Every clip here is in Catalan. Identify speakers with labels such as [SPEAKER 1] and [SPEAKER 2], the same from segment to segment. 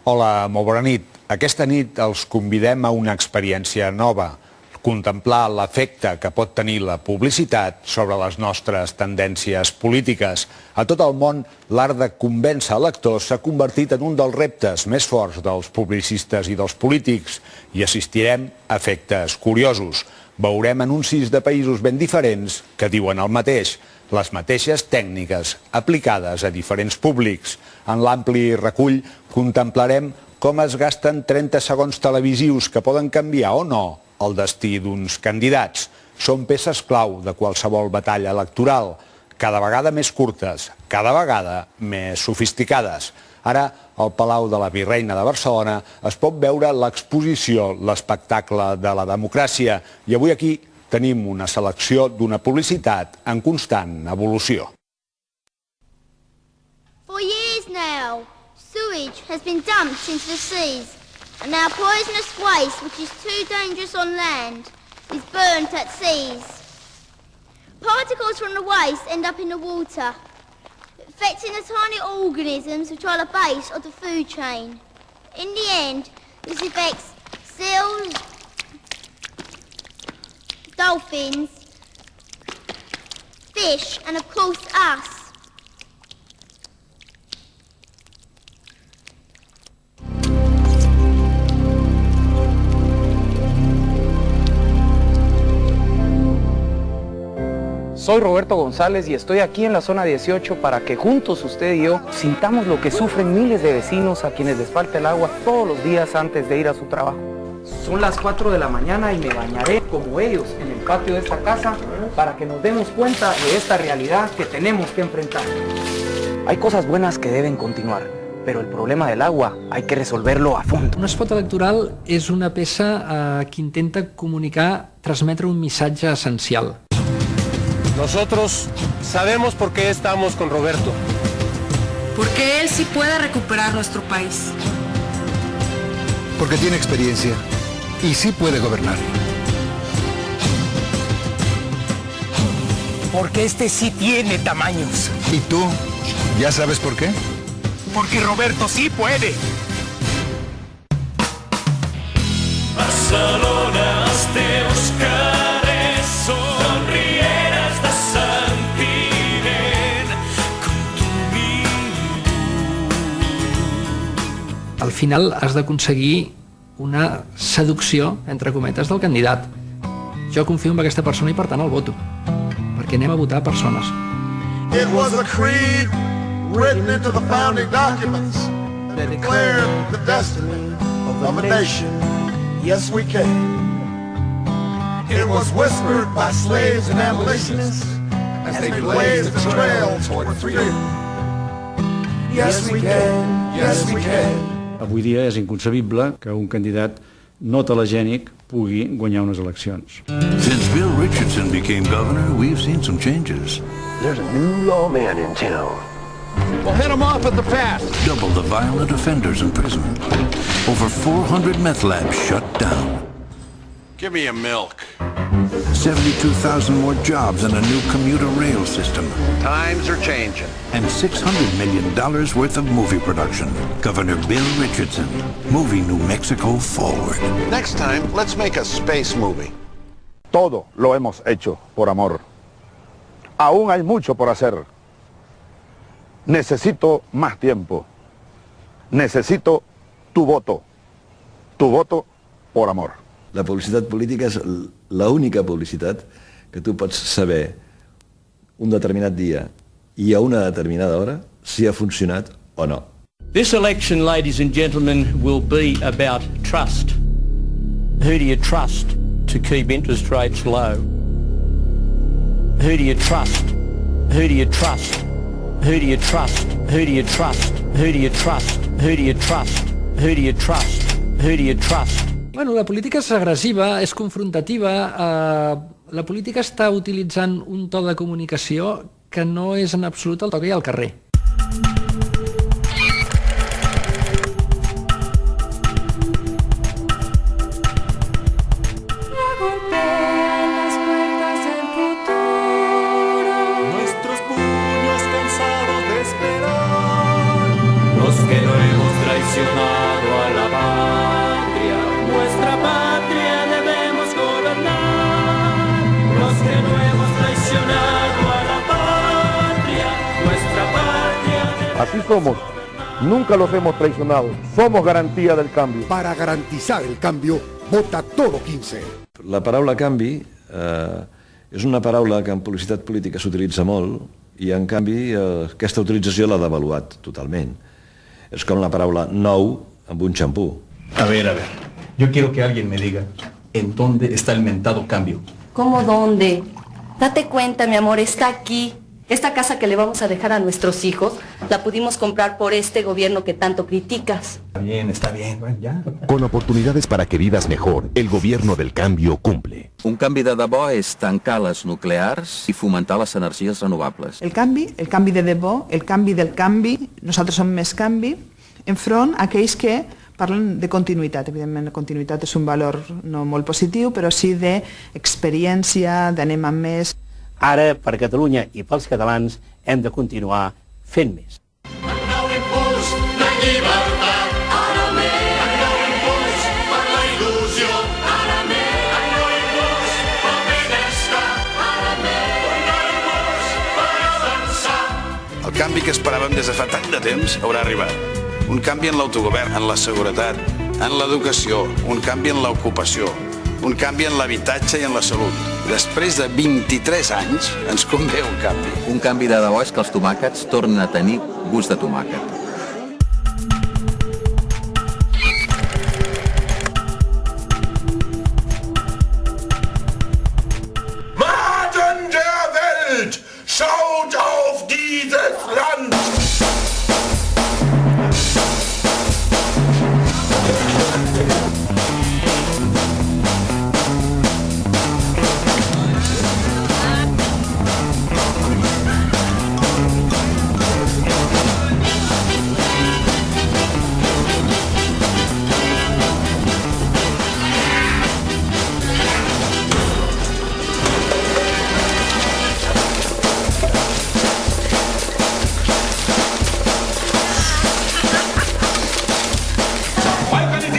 [SPEAKER 1] Hola, molt bona nit. Aquesta nit els convidem a una experiència nova, contemplar l'efecte que pot tenir la publicitat sobre les nostres tendències polítiques. A tot el món, l'art de convèncer lectors s'ha convertit en un dels reptes més forts dels publicistes i dels polítics i assistirem a efectes curiosos. Veurem anuncis de països ben diferents que diuen el mateix, les mateixes tècniques aplicades a diferents públics. En l'ampli recull contemplarem com es gasten 30 segons televisius que poden canviar o no el destí d'uns candidats. Són peces clau de qualsevol batalla electoral, cada vegada més curtes, cada vegada més sofisticades. Ara, al Palau de la Virreina de Barcelona es pot veure l'exposició L'espectacle de la democràcia i avui aquí tenim una selecció d'una publicitat en constant evolució.
[SPEAKER 2] For years now, sewage has been dumped into the seas, and now poisonous waste, which is too dangerous on land, is burnt at seas. Particles from the waste end up in the water, affecting the tiny organisms which are the base of the food chain. In the end, this affects seals, dolphins, fish, and of course us.
[SPEAKER 3] Soy Roberto González y estoy aquí en la zona 18 para que juntos usted y yo sintamos lo que sufren miles de vecinos a quienes les falta el agua todos los días antes de ir a su trabajo. Son las 4 de la mañana y me bañaré como ellos en el patio de esta casa para que nos demos cuenta de esta realidad que tenemos que enfrentar. Hay cosas buenas que deben continuar, pero el problema del agua hay que resolverlo a fondo.
[SPEAKER 4] Un spot electoral és una peça que intenta comunicar, transmetre un missatge essencial.
[SPEAKER 5] Nosotros sabemos por qué estamos con Roberto.
[SPEAKER 6] Porque él sí puede recuperar nuestro país.
[SPEAKER 7] Porque tiene experiencia y sí puede gobernar.
[SPEAKER 8] Porque este sí tiene tamaños.
[SPEAKER 7] ¿Y tú? ¿Ya sabes por qué?
[SPEAKER 8] Porque Roberto sí puede.
[SPEAKER 9] Barcelona, els teus carrers són rieres de sentiment com tu ningú.
[SPEAKER 4] Al final has d'aconseguir una seducció, entre cometes, del candidat. Jo confio en aquesta persona i per tant el voto, perquè anem a votar persones.
[SPEAKER 10] It was a creed written into the founding documents that declared the destiny of a nation. Yes, we can. It was whispered by slaves and abolitionists as they blazed the trail toward freedom. Yes, we can. Yes, we can.
[SPEAKER 11] Avui dia és inconcebible que un candidat no telegènic pugui guanyar unes eleccions.
[SPEAKER 12] Since Bill Richardson became governor, we've seen some changes.
[SPEAKER 13] There's a new lawman in town.
[SPEAKER 5] We'll head him off at the pass.
[SPEAKER 12] Double the violent offenders in prison. Over 400 meth labs shut down.
[SPEAKER 5] Give me a milk.
[SPEAKER 12] 72,000 more jobs and a new commuter rail system.
[SPEAKER 5] Times are changing.
[SPEAKER 12] And $600 million worth of movie production. Governor Bill Richardson, moving New Mexico forward.
[SPEAKER 5] Next time, let's make a space movie.
[SPEAKER 14] Todo lo hemos hecho por amor. Aún hay mucho por hacer. Necesito más tiempo. Necesito tu voto por amor.
[SPEAKER 15] La publicitat política és l'única publicitat que tu pots saber un determinat dia i a una determinada hora si ha funcionat o no.
[SPEAKER 16] This election, ladies and gentlemen, will be about trust. Who do you trust to keep interest rates low? Who do you trust? Who do you trust? Who do you trust? Who do you trust? Who do you trust? Who do you trust? Who do you trust? Who do you trust?
[SPEAKER 4] Bueno, la política és agressiva, és confrontativa. La política està utilitzant un to de comunicació que no és en absolut el to que hi ha al carrer.
[SPEAKER 9] Nuestros puños cansados de esperar, los que no hemos traicionado.
[SPEAKER 14] Así somos. Nunca los hemos traicionado. Somos garantía del cambio.
[SPEAKER 17] Para garantizar el cambio, vota Todo 15.
[SPEAKER 15] La paraula canvi és una paraula que en publicitat política s'utilitza molt i, en canvi, aquesta utilització l'ha devaluat totalment. És com la paraula nou amb un xampú.
[SPEAKER 18] A ver, yo quiero que alguien me diga en dónde está el mentado cambio.
[SPEAKER 19] ¿Cómo dónde? Date cuenta, mi amor, está aquí. Esta casa que le vamos a dejar a nuestros hijos, la pudimos comprar por este gobierno que tanto criticas.
[SPEAKER 18] Está bien, bueno, ya.
[SPEAKER 20] Con oportunidades para que vivas mejor, el gobierno del cambio cumple.
[SPEAKER 21] Un canvi de debò és tancar les nuclears i fomentar les energies renovables.
[SPEAKER 22] El canvi de debò, el canvi del canvi, nosaltres som més canvi, enfront a aquells que parlen de continuïtat. Evidentment, la continuïtat és un valor no molt positiu, però sí d'experiència, d'anem amb més.
[SPEAKER 23] Ara, per Catalunya i pels catalans, hem de continuar fent més.
[SPEAKER 9] Nou impuls de llibertat, ara més. Nou impuls per la il·lusió, ara més. Nou impuls pel benestar, ara més. Nou impuls per avançar.
[SPEAKER 24] El canvi que esperàvem des de fa tant de temps haurà arribat. Un canvi en l'autogovern, en la seguretat, en l'educació, un canvi en l'ocupació, un canvi en l'habitatge i en la salut. Després de 23 anys ens convé un canvi.
[SPEAKER 21] Un canvi de debò és que els tomàquets tornin a tenir gust de tomàquet.
[SPEAKER 10] Maden der Welt, schaut auf dieses Land!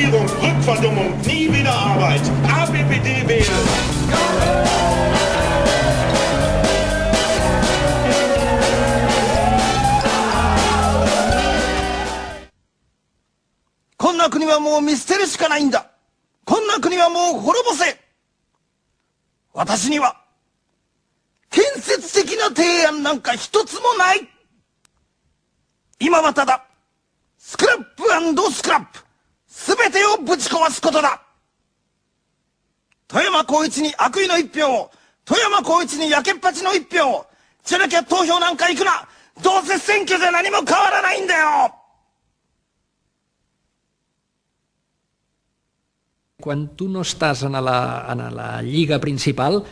[SPEAKER 9] Rückverdummung, nie wieder Arbeit. APPD wählen.
[SPEAKER 8] こんな国はもう見捨てるしかないんだ。こんな国はもう滅ぼせ。私には建設的な提案なんか一つもない。今はただスクラップ&スクラップ、すべてをぶち壊すことだ。富山光一に悪意の一票を、富山光一に焼けっぱちの一票を。じゃなきゃ投票なんか行くな。どうせ選挙じゃ何も変わらないんだよ。
[SPEAKER 4] Quan tu no estàs en la lliga principal,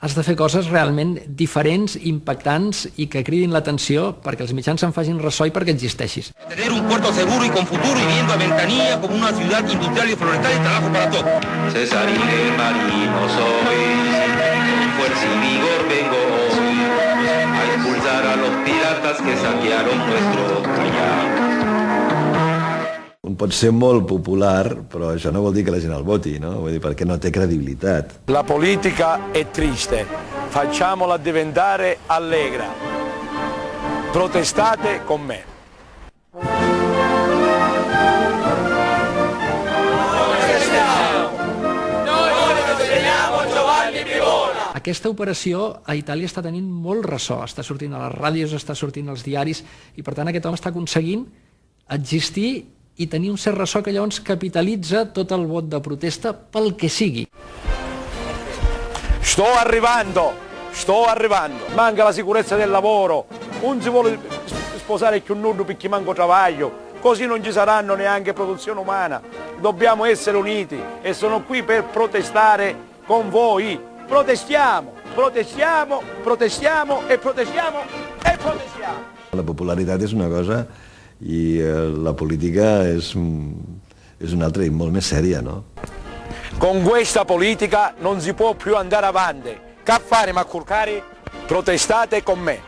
[SPEAKER 4] has de fer coses realment diferents, impactants i que cridin l'atenció perquè els mitjans se'n facin ressò i perquè existeixis.
[SPEAKER 25] Tener un puerto seguro y con futuro y viendo a Ventanilla como una ciudad industrial y florestal y trabajo para todos.
[SPEAKER 26] César y de marino soy, con fuerza y vigor vengo hoy a expulsar a los piratas que saquearon nuestro kayak.
[SPEAKER 15] Un pot ser molt popular, però això no vol dir que la gent el voti, no? Vull dir, perquè no té credibilitat.
[SPEAKER 5] La politica è triste, facciamola diventare allegra. Protestate con me.
[SPEAKER 4] Aquesta operació a Itàlia està tenint molt ressò, està sortint a les ràdios, està sortint als diaris, i per tant aquest home està aconseguint existir i tenir un cert ressò que llavors capitalitza tot el vot de protesta pel que sigui.
[SPEAKER 5] Sto arrivando. Manca la sicurezza del lavoro, non si vuole sposare più nudo perché manco travaglio, così non ci saranno neanche produzione umana. Dobbiamo essere uniti e sono qui per protestare con voi. Protestiamo.
[SPEAKER 15] La popularitat és una cosa i la política és un'altra i molt més sèria, no?
[SPEAKER 5] Con questa politica non si può più andare avanti. Che fare, Maccurcari? Protestate con me.